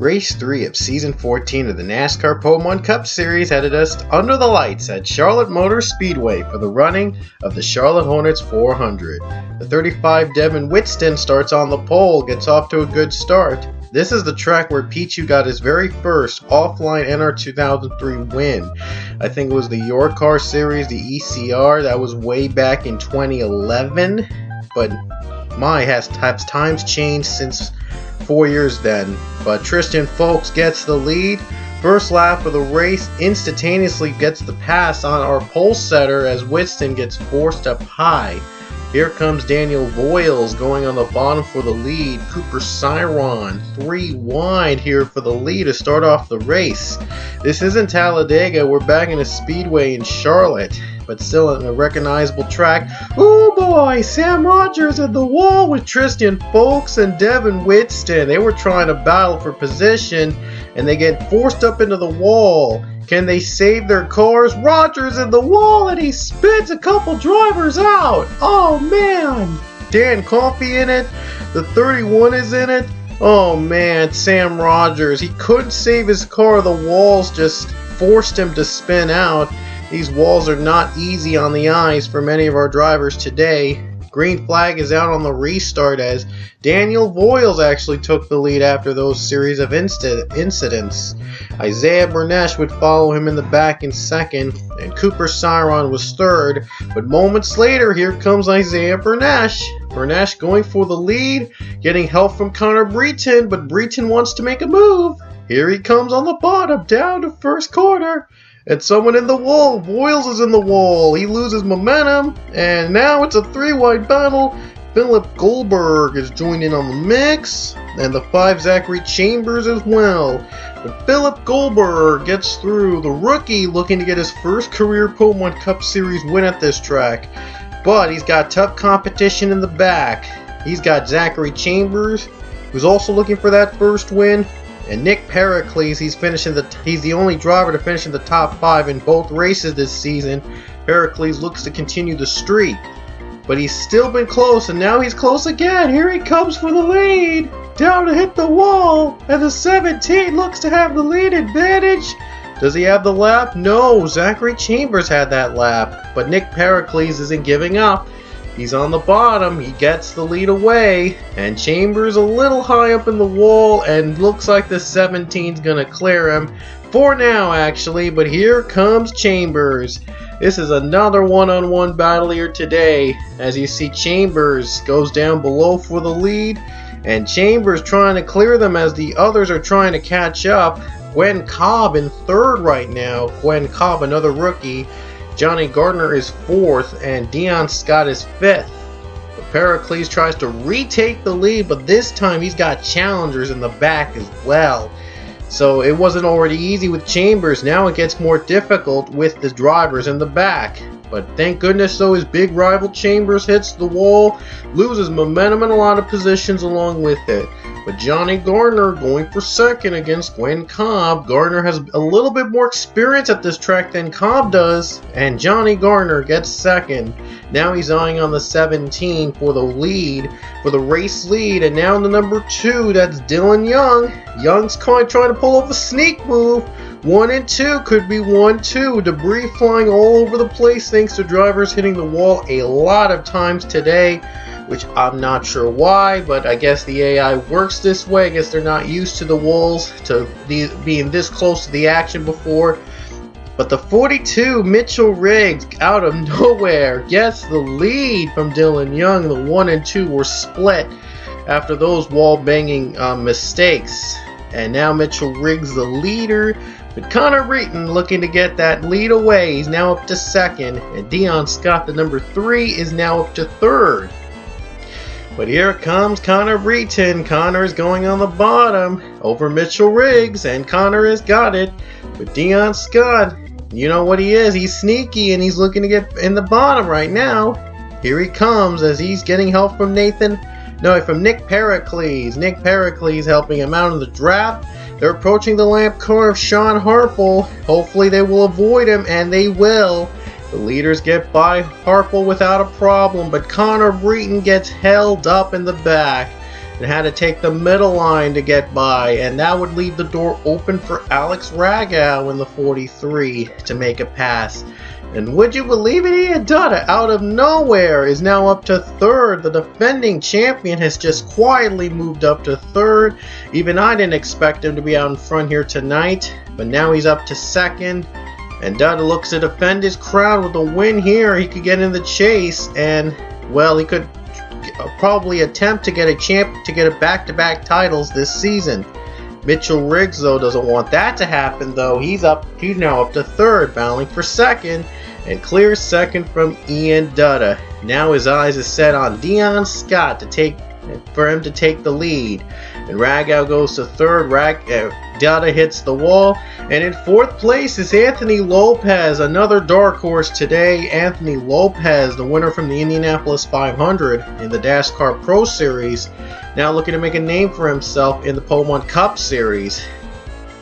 Race 3 of Season 14 of the NASCAR Pokemon Cup Series headed us under the lights at Charlotte Motor Speedway for the running of the Charlotte Hornets 400. The 35 Devin Whitston starts on the pole, gets off to a good start. This is the track where Pichu got his very first offline NR 2003 win. I think it was the Your Car Series, the ECR, that was way back in 2011. But has times changed since 4 years then. But Tristan Folks gets the lead. First lap of the race instantaneously gets the pass on our pole setter as Whitston gets forced up high. Here comes Daniel Voiles going on the bottom for the lead. Cooper Cyron 3 wide here for the lead to start off the race. This isn't Talladega, we're back in a speedway in Charlotte, but still in a recognizable track. Ooh boy, Sam Rogers at the wall with Tristan Folks and Devin Whitston. They were trying to battle for position and they get forced up into the wall. Can they save their cars? Rogers in the wall and he spins a couple drivers out. Oh man. Dan Coffey in it. The 31 is in it. Oh man, Sam Rogers. He couldn't save his car. The walls just forced him to spin out. These walls are not easy on the eyes for many of our drivers today. Green flag is out on the restart as Daniel Voiles actually took the lead after those series of incidents. Isaiah Bernesh would follow him in the back in second, and Cooper Cyron was third. But moments later, here comes Isaiah Bernesh. Bernesh going for the lead, getting help from Connor Breton, but Breton wants to make a move. Here he comes on the bottom, down to first corner. And someone in the wall. Voiles is in the wall. He loses momentum. And now it's a 3-wide battle. Philip Goldberg is joined in on the mix. And the 5 Zachary Chambers as well. But Philip Goldberg gets through. The rookie looking to get his first career Pokemon Cup Series win at this track. But he's got tough competition in the back. He's got Zachary Chambers, who's also looking for that first win. And Nick Pericles, he's the only driver to finish in the top 5 in both races this season. Pericles looks to continue the streak. But he's still been close, and now he's close again. Here he comes for the lead. Down to hit the wall. And the 17 looks to have the lead advantage. Does he have the lap? No, Zachary Chambers had that lap. But Nick Pericles isn't giving up. He's on the bottom, he gets the lead away, and Chambers a little high up in the wall, and looks like the 17's gonna clear him. For now, actually, but here comes Chambers. This is another one-on-one battle here today. As you see, Chambers goes down below for the lead, and Chambers trying to clear them as the others are trying to catch up. Gwen Cobb in third right now. Gwen Cobb, another rookie. Johnny Gardner is 4th, and Dion Scott is 5th. But Pericles tries to retake the lead, but this time he's got challengers in the back as well. So it wasn't already easy with Chambers. Now it gets more difficult with the drivers in the back. But thank goodness though, his big rival Chambers hits the wall, loses momentum in a lot of positions along with it. But Johnny Gardner going for second against Gwen Cobb. Gardner has a little bit more experience at this track than Cobb does, and Johnny Gardner gets second. Now he's eyeing on the 17 for the lead, for the race lead, and now in the number 2, that's Dylan Young. Young's trying to pull off a sneak move. 1 and 2 could be 1-2. Debris flying all over the place thanks to drivers hitting the wall a lot of times today, which I'm not sure why, but I guess the AI works this way. I guess they're not used to the walls, to being this close to the action before. But the 42, Mitchell Riggs, out of nowhere, gets the lead from Dylan Young. The 1 and 2 were split after those wall-banging mistakes. And now Mitchell Riggs the leader. But Connor Breton looking to get that lead away. He's now up to second. And Dion Scott, the number 3, is now up to third. But here comes Connor Breton. Connor is going on the bottom over Mitchell Riggs, and Connor has got it. But Dion Scott, you know what he is. He's sneaky, and he's looking to get in the bottom right now. Here he comes as he's getting help from from Nick Pericles. Nick Pericles helping him out in the draft. They're approaching the lamp car of Sean Harple. Hopefully they will avoid him, and they will. The leaders get by Harple without a problem, but Connor Breton gets held up in the back. and had to take the middle line to get by, and that would leave the door open for Alex Ragow in the 43 to make a pass. And would you believe it, Ian Dutta, out of nowhere, is now up to third. The defending champion has just quietly moved up to third. Even I didn't expect him to be out in front here tonight, but now he's up to second. And Dutta looks to defend his crown with a win here. He could get in the chase, and, well, he could probably attempt to get a back-to-back titles this season. Mitchell Riggs, though, doesn't want that to happen, though. He's now up to third, battling for second, and clears second from Ian Dutta. Now his eyes are set on Dion Scott for him to take the lead. And Ragow goes to third. Dutta hits the wall. And in fourth place is Anthony Lopez, another dark horse today. Anthony Lopez, the winner from the Indianapolis 500 in the NASCAR Pro Series, now looking to make a name for himself in the Pokemon Cup Series.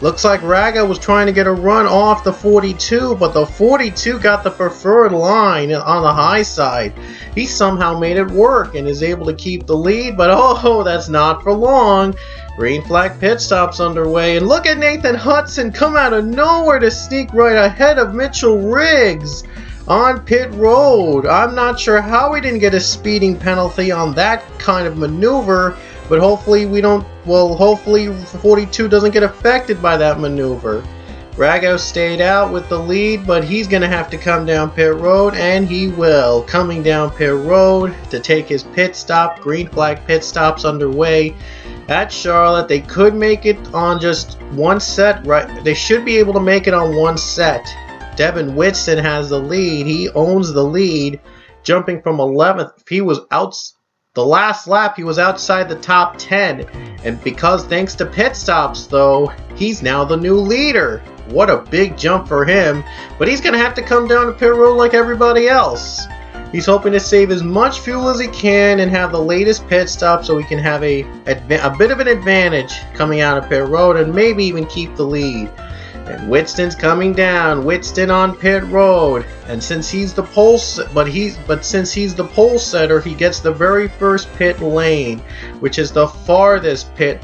Looks like Ragow was trying to get a run off the 42, but the 42 got the preferred line on the high side. He somehow made it work and is able to keep the lead, but oh, that's not for long. Green flag pit stops underway, and look at Nathan Hudson come out of nowhere to sneak right ahead of Mitchell Riggs on pit road. I'm not sure how he didn't get a speeding penalty on that kind of maneuver, but hopefully hopefully 42 doesn't get affected by that maneuver. Ragow stayed out with the lead, but he's going to have to come down pit road, and he will. Coming down pit road to take his pit stop. Green flag pit stops underway at Charlotte. They could make it on just one set, right? They should be able to make it on one set. Devin Whitston has the lead. He owns the lead, jumping from 11th. He was out. The last lap, he was outside the top 10, and because thanks to pit stops, though, he's now the new leader. What a big jump for him, but he's going to have to come down to pit road like everybody else. He's hoping to save as much fuel as he can and have the latest pit stop so he can have a bit of an advantage coming out of pit road and maybe even keep the lead. And Whitston's coming down. Whitston on pit road, and since he's the pole setter, he gets the very first pit lane, which is the farthest pit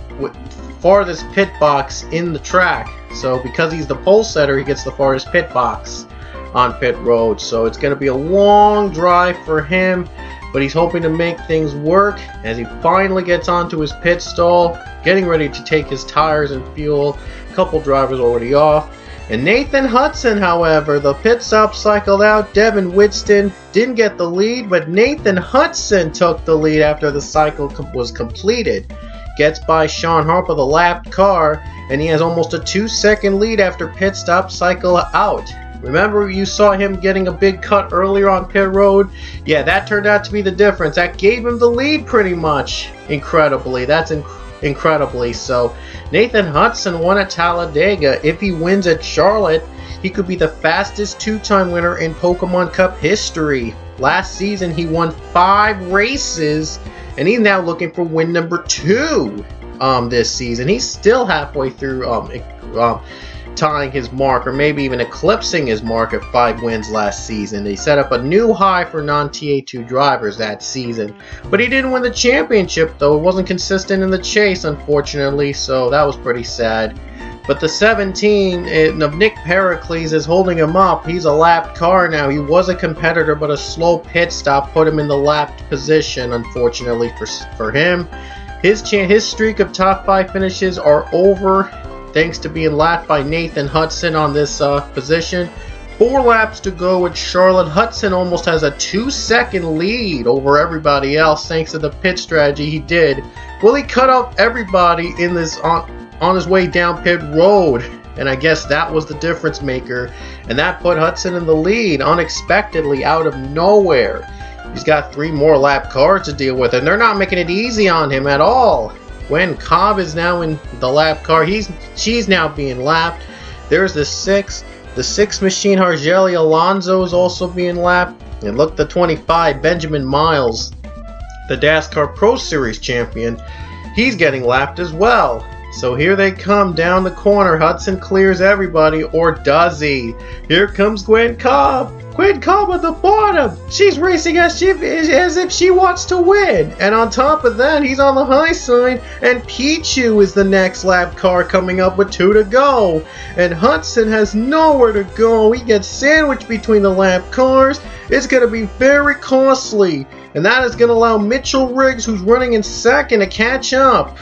box in the track. So because he's the pole setter, he gets the farthest pit box on pit road. So it's going to be a long drive for him, but he's hoping to make things work as he finally gets onto his pit stall, getting ready to take his tires and fuel. A couple drivers already off. And Nathan Hudson, however, the pit stop cycled out. Devin Whitston didn't get the lead, but Nathan Hudson took the lead after the cycle was completed. Gets by Sean Harper, the lapped car, and he has almost a 2-second lead after pit stop cycle out. Remember, you saw him getting a big cut earlier on pit road? Yeah, that turned out to be the difference. That gave him the lead pretty much. Incredibly. That's incredibly so. Nathan Hudson won at Talladega. If he wins at Charlotte, he could be the fastest two-time winner in Pokemon Cup history. Last season, he won 5 races, and he's now looking for win number 2 this season. He's still halfway through tying his mark, or maybe even eclipsing his mark at 5 wins last season. They set up a new high for non-TA2 drivers that season. But he didn't win the championship, though. It wasn't consistent in the chase, unfortunately, so that was pretty sad. But the 17 of Nick Pericles is holding him up. He's a lapped car now. He was a competitor, but a slow pit stop put him in the lapped position, unfortunately for him. His streak of top 5 finishes are over, thanks to being lapped by Nathan Hudson on this position. 4 laps to go at Charlotte. Hudson almost has a 2-second lead over everybody else thanks to the pit strategy he did. Well, he cut off everybody in this on his way down pit road, and I guess that was the difference maker, and that put Hudson in the lead unexpectedly out of nowhere. He's got 3 more lap cars to deal with, and they're not making it easy on him at all. When Cobb is now in the lap car, she's now being lapped. There's the 6 machine Hargelli Alonso is also being lapped. And look, the 25 Benjamin Miles, the NASCAR Pro Series champion, he's getting lapped as well. So here they come down the corner. Hudson clears everybody, or does he? Here comes Gwen Cobb. Gwen Cobb at the bottom. She's racing as if she wants to win. And on top of that, he's on the high side. And Pichu is the next lap car coming up with 2 to go. And Hudson has nowhere to go. He gets sandwiched between the lap cars. It's going to be very costly. And that is going to allow Mitchell Riggs, who's running in second, to catch up.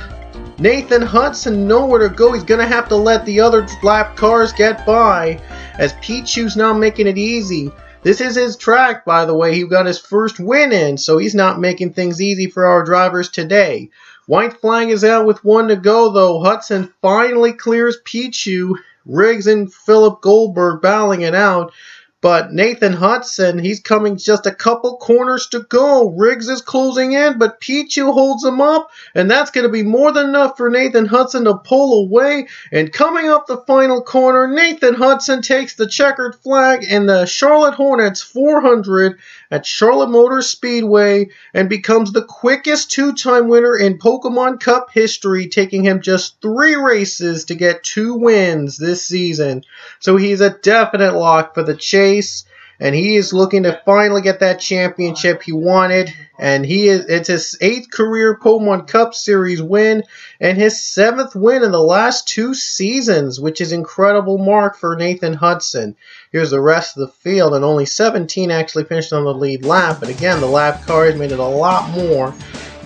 Nathan Hudson nowhere to go. He's going to have to let the other lap cars get by, as Pichu's now making it easy. This is his track, by the way. He got his first win in, so he's not making things easy for our drivers today. White flag is out with 1 to go, though. Hudson finally clears Pichu. Riggs and Philip Goldberg battling it out. But Nathan Hudson, he's coming just a couple corners to go. Riggs is closing in, but Pichu holds him up. And that's going to be more than enough for Nathan Hudson to pull away. And coming up the final corner, Nathan Hudson takes the checkered flag in the Charlotte Hornets 400 at Charlotte Motor Speedway and becomes the quickest 2-time winner in Pokemon Cup history, taking him just 3 races to get 2 wins this season. So he's a definite lock for the chase, and he is looking to finally get that championship he wanted. And it's his 8th career Pokemon Cup Series win and his 7th win in the last 2 seasons, which is an incredible mark for Nathan Hudson. Here's the rest of the field, and only 17 actually finished on the lead lap. But again, the lap cars made it a lot more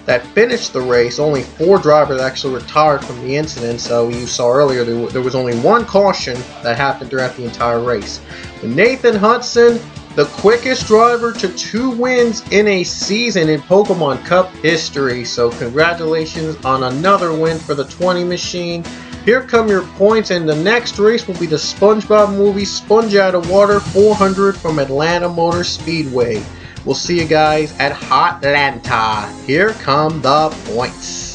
that finished the race. Only 4 drivers actually retired from the incident, so you saw earlier there was only 1 caution that happened throughout the entire race. But Nathan Hudson, the quickest driver to 2 wins in a season in Pokemon Cup history. So congratulations on another win for the 20 machine. Here come your points, and the next race will be the SpongeBob movie Sponge Out of Water 400 from Atlanta Motor Speedway. We'll see you guys at Hotlanta. Here come the points.